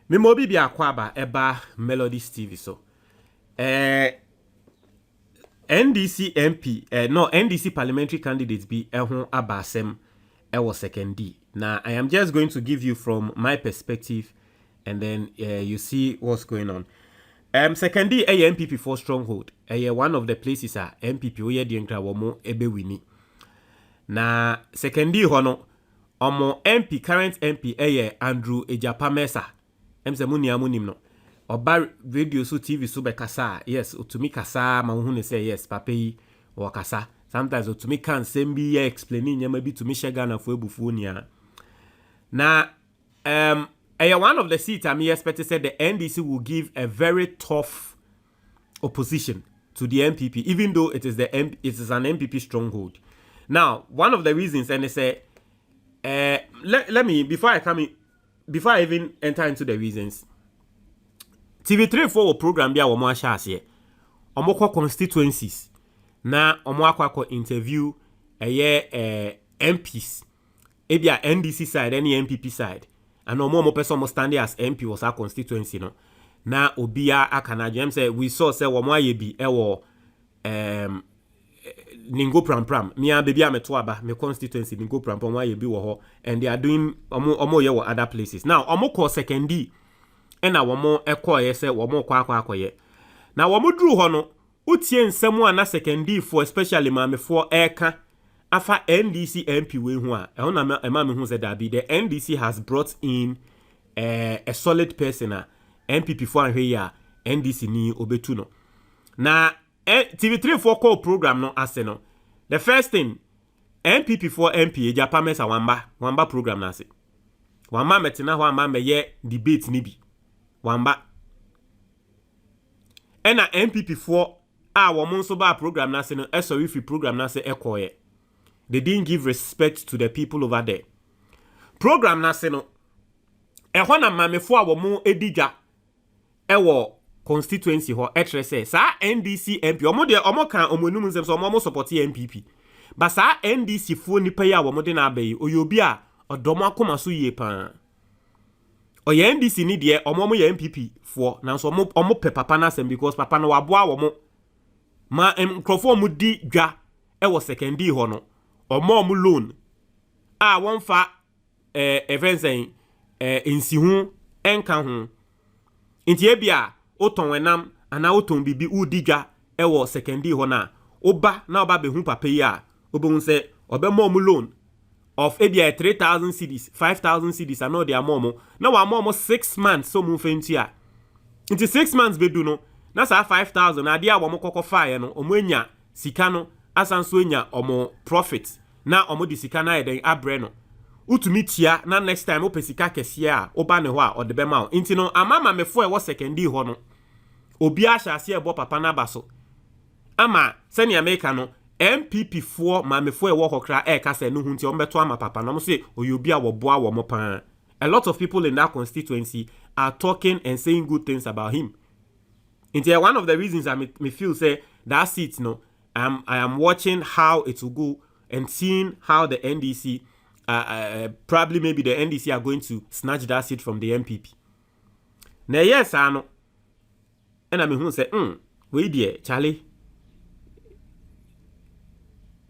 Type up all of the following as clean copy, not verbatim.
Me mobi bi akwaba eba Melodies TV so. NDC MP, no NDC parliamentary candidates be ehun abasem ewo Sekondi. Now I am just going to give you from my perspective, and then you see what's going on. Sekondi a MPP for stronghold. One of the places are MPP we di nkra womo ebe wini. Na Sekondi hono omo MP current MP Andrew Ejapamesa. Emse munim no. Oba radio so TV so be kasa. Yes, otumi kasa ma hu ne say yes, papa yi wo kasa. Sometimes otumi kan sembi ya explaining nyama bi tumi shega na fo ebufu nia. Na one of the seats I'm expected said the NDC will give a very tough opposition to the MPP, even though it is an MPP stronghold. Now, one of the reasons, and they say, let me before I even enter into the reasons. TV3 for program bia wo mo ahye omoko constituencies na omo akwa interview MPs ebia NDC side any MPP side and omo person mo stand as MP was our constituency no na obia akana jem say we saw say wo mo aye bi ewo Ningo Pram me a baby ameto aba me constituency Ningo Pram mo aye bi wo ho and they are doing omo ye wo other places. Now omo call Sekondi ena womo ekoye se womo kwa akoye na womo duru ho no utie nsemu ana Sekondi for especially mame for eka afa NDC MP we hu a ehuna me hu se da bi the NDC has brought in a solid person MPP for anhwe ya NDC ni obetu no na TV3 for call program no ase no the first thing MPP for MP Ejapamesa wamba program na ase wamba metina ho ama me ye debate ni bi wamba ena MPP for woman so ba program na se no sorry free program na se ekoye. They didn't give respect to the people over there. Program na se no ehona mame for woman edija ewo constituency ho etrese sa NDC MP omo kan omonum nsem so omo support MPP but sa NDC fo nipa ya womo de na abayi oyobi a odomo akoma so yie pan oye NDC ni de omo ye MPP for na so omo pe papa na sem because papa no waboa womo ma mkrofo mu di dwa ewo Sekondi ho no omo loan a won fa events insihu enka ho nti ebia oton wenam ana oton bibi udidwa ewo Sekondi ho na oba behu papa yi a obehun se obemo loan of ebia 3,000 cedis 5,000 cedis and all their momo na wa momo 6 months so mu fenti a nti 6 months bedu no na sa 5,000 na dia wo mo kokofaa ye no omo enya sika no asanso enya omo profit na omo di sika na eden abre no utumi tia na next time opesika kese a oba ne ho a ode bema o nti no amama mefo e wo Sekondi ho no obi a hyase ebo papa na baso ama seni America no MPP for mamefo e wo hokra e ka se no hu nti ombeto ama papa no say oyobi a wo boa wo mo pan. A lot of people in that constituency are talking and saying good things about him. Nti one of the reasons me feel say that seat no I am watching how it will go and seeing how the NDC probably maybe the NDC are going to snatch that seat from the MPP. Na yes ano. And me hu say we die Charlie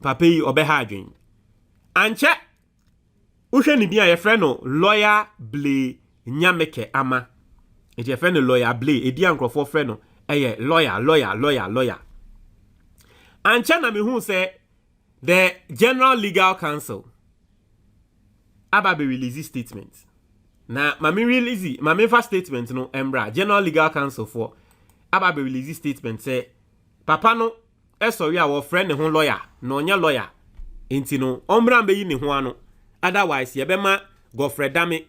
papa yi obeha adwen anche uhwe ni bia ye frɛ no lawyer Blay Nyameke ama e je frɛ no lawyer Blay edi ankrofo frɛ no lawyer anche na me hu say the General Legal Council aba be release statement na mami fa statement no embra General Legal Council for aba be release statement say papa no sorry our friend ne ho lawyer no nya lawyer enti no ombra mbe yi ne ho ano otherwise ye be ma Godfred Dame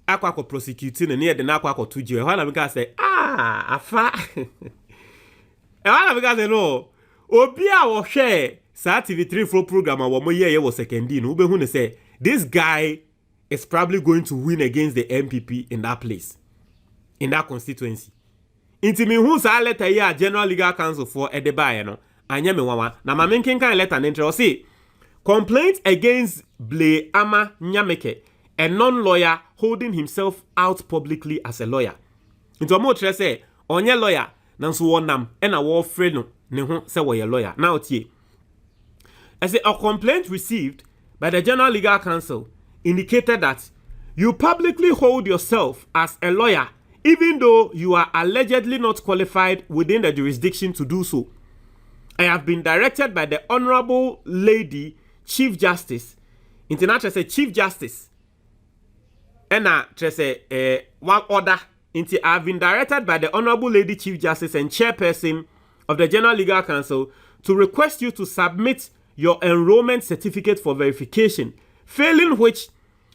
akwa ko prosecute ne ye de na akwa ko tuji e ho na me ka say afa e ho na me ka say no obi a wo hwe sa TV3 for program wo mo ye wo Sekondi no ube hu ne say this guy is probably going to win against the MPP in that place in that constituency. Inti mi hu sa letter ya General Legal Council for Edebaye no anya me wawa na ma menken kan letter n'entre o say complaint against Blay Nyameke, a non-lawyer holding himself out publicly as a lawyer. Into a more say, on your lawyer, nanso wonam, and a war friend no, ne ho say we lawyer. Now tie. As a complaint received by the General Legal Counsel indicated that you publicly hold yourself as a lawyer even though you are allegedly not qualified within the jurisdiction to do so. I have been directed by the Honorable Lady Chief Justice. International say Chief Justice. And say one order. I have been directed by the Honorable Lady Chief Justice and Chairperson of the General Legal Counsel to request you to submit your enrollment certificate for verification, failing which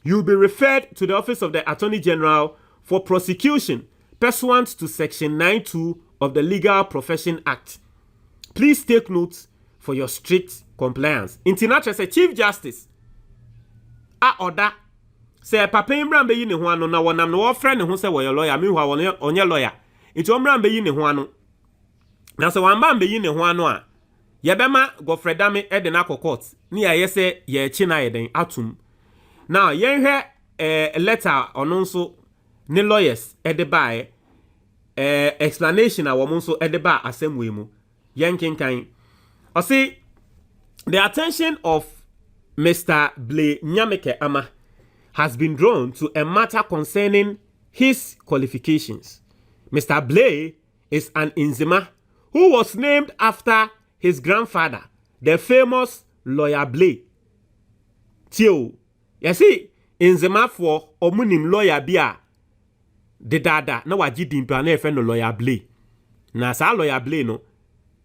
you will be referred to the Office of the Attorney General for prosecution pursuant to Section 9(2) of the Legal Profession Act. Please take note for your strict compliance. International say Chief Justice order say papa imran be yi ne ho ano na wonam no friend ne ho say we lawyer me hwa onye lawyer. Enti omran be yi ne ho ano. Na say wan ban be yi ne ho ano a yebema Godfred Dame de na court ni aye say ye chi na yeden atum. Now yen hwe letter ono nso ne lawyers de bae explanation a wo nso de ba assemwe mu yen kenkan. O see the attention of Mr. Blay Nyameke Ama has been drawn to a matter concerning his qualifications. Mr. Blay is an Nzema who was named after his grandfather, the famous lawyer Blay. Tio, you see, Nzema for omunim lawyer bia de dada na waji dimpa na efe no lawyer Blay. Na sa lawyer Blay no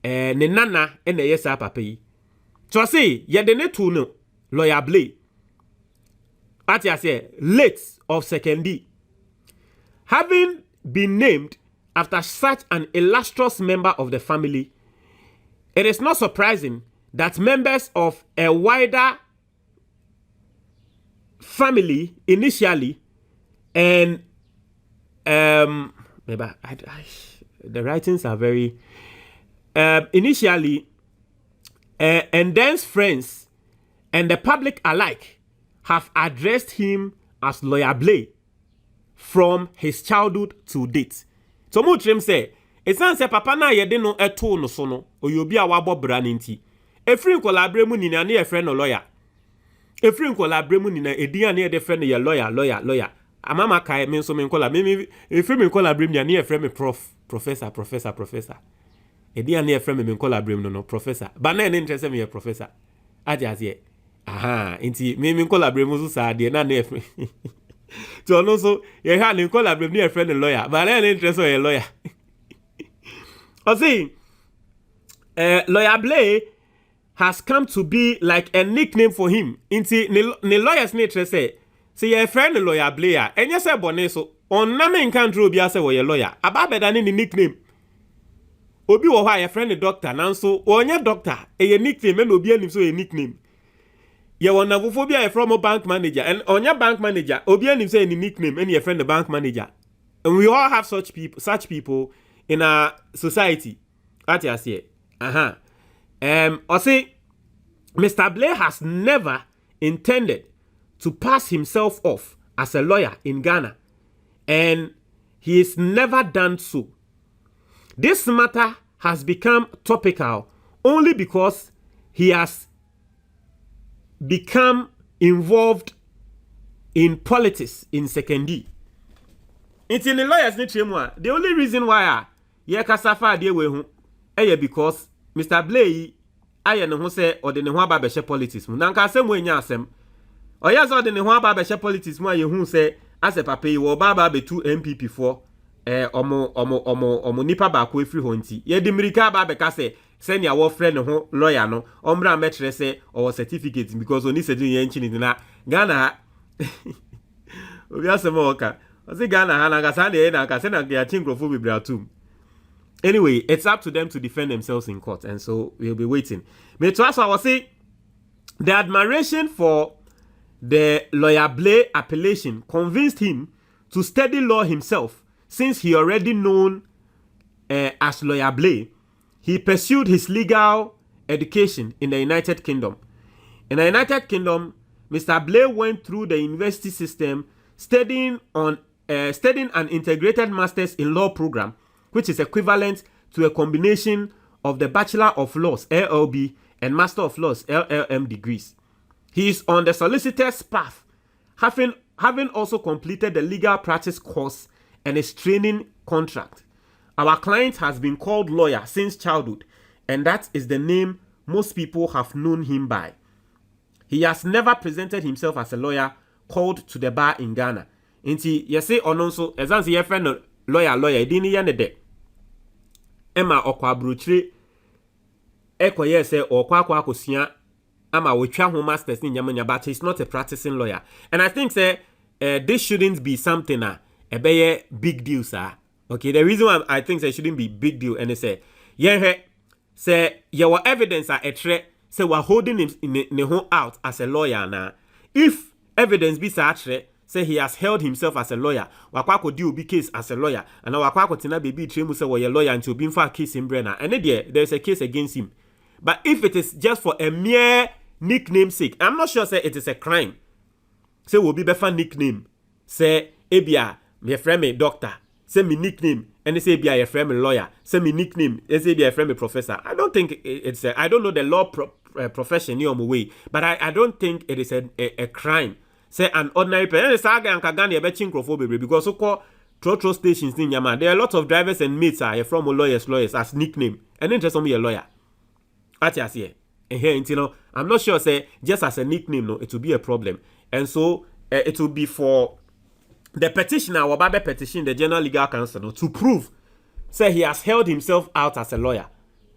ne nana ene yesa papa yi. So see, ye de ne tu no lawyer Blay. At ya say late of Sekondi. Having been named after such an illustrious member of the family, it is not surprising that members of a wider family initially and the writings are very initially and dense friends and the public alike have addressed him as Lawyer Blay from his childhood to date. So mo trim say, esan se papa na ye de no eto no so no, oyobi a wabo bra nti. Efrin kollaborate mu nina na ye friend no lawyer. Efrin kollaborate mu nina edian na ye de friend ye lawyer. Amama kai me so me kolla me efrin me kollaborate na ye friend me professor. Edian na ye friend me kollaborate no professor. Ba na interest me ye professor. Ajas ye. Aha, inti me collaborate mu sa de na na friend. So no so ye ha ni collaborate ni friend lawyer, but na interest o ye lawyer. O see, Lawyer Blay has come to be like a nickname for him. Inti ni lawyers ni interest say ye friend Lawyer Blay a enye se bone so on na me nkan tro obi ase wo ye lawyer. Aba beda ni nickname. Obi wo ha ye friend doctor nanso onye doctor ye nickname na obi anim so ye nickname. Ye wona phobia from a bank manager and on your bank manager obi anim say any nickname and your friend the bank manager. And we all have such people in our society. At ya say. I say Mr. Blay has never intended to pass himself off as a lawyer in Ghana, and he has never done so. This matter has become topical only because he has become involved in politics in Sekondi. It's in the lawyers ni tremwa. The only reason why ye kasafa de we hu because Mr. Blay aye ne ho se ode ne ho aba be politics mu. Na nka asem we nya asem. Oya so ode ne ho aba be politics mu aye hu se ase papa yi wo baba be 2 MPP for omo nipa ba ko efiri ho nti. Ye di mirika ba be ka se send your friend ho lawyer no ombra metre say or certificate because oni se din yan chini na Ghana obi asemo oka o say Ghana ha na ga sa na ka se na ya chinkrofo bibra tum. Anyway, it's up to them to defend themselves in court, and so we'll be waiting. Me to also I was say the admiration for the Lawyer Blay appellation convinced him to study law himself, since he already known as Lawyer Blay. He pursued his legal education in the United Kingdom. In the United Kingdom, Mr. Blay went through the university system, studying an integrated Masters in Law program, which is equivalent to a combination of the Bachelor of Laws (LLB) and Master of Laws (LLM) degrees. He is on the solicitor's path, having also completed the legal practice course and his training contract. Our client has been called lawyer since childhood, and that is the name most people have known him by. He has never presented himself as a lawyer called to the bar in Ghana. Inti yese ononso ezansi ye friend lawyer dini ye ne de. Emma okwa bruchire ekoye se okwa akosua ama wetwa ho masters ni nyamanya, but he's not a practicing lawyer. And I think say this shouldn't be something ebeye big deal, sir. Okay, the reason why I think it shouldn't be big deal and say say your evidence are a threat. Say we're holding him in the home out as a lawyer now. If evidence be such, say he has held himself as a lawyer, wakwa deal be case as a lawyer, and now wakwa tina baby tremu say we a lawyer until being for a case in Brenner, and there's a case against him. But if it is just for a mere nickname sake, I'm not sure say it is a crime. Say will be better nickname. Say ebia me friend me doctor. Say me nickname. And they say be a friend me lawyer. Say me nickname. They say be a friend me professor. I don't think it's I don't know the law profession near my way, but I don't think it is a crime. Say an ordinary person. Saga and Kagani a betting baby because so called trotro stations in Yama. There are a lot of drivers and mates are from lawyers as nickname. And then just me a lawyer. Atias here. And here, you know, I'm not sure say just as a nickname, no, it will be a problem. And so it will be for the petitioner or Babe petition the General Legal Counsel, no, to prove say he has held himself out as a lawyer.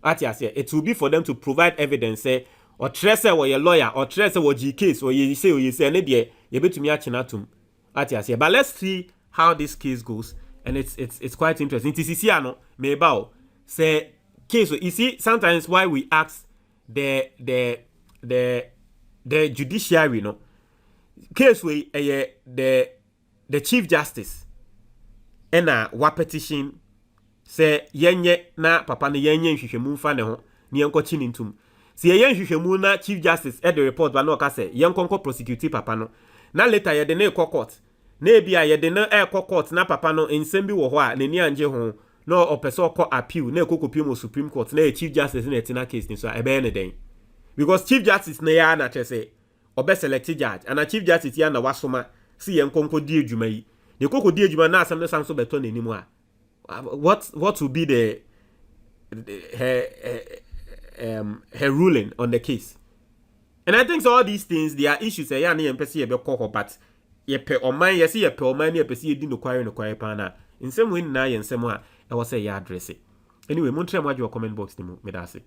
Atias here. It will be for them to provide evidence say or trace or your lawyer or trace or G case or you say and you bet to me achinatum. Atias here. But let's see how this case goes. And it's quite interesting. TCC no me bow say case. You see sometimes why we ask the judiciary, no case we the Chief Justice and wa petition say yenye na papa ne yenye nhwehwemu fa ne ho ne yenko chinintum se yenye nhwehwemu na Chief Justice the report ba no ka say yenko prosecute papa no na later ye de na court na ebia ye de na court na papa no ensem bi wo ho a ne ni anje ho no opeso ko appeal na ekokopie mo Supreme Court na Chief Justice na etina case ni so ebe ne den because Chief Justice na ya na say obe select judge and a Chief Justice ya na wasoma si yenko di adwuma yi ne kokodi adwuma na asem ne sanso beto na nimu a what will be her ruling on the case. And I think so all these things there are issues ya na yempese ye be koko but ye pe oman ye se ye pe oman ne yempese ye di no kware pa na nsem we na ye nsem a e wo say ya address it. Anyway, mon try mo adwo comment box ni mu me da say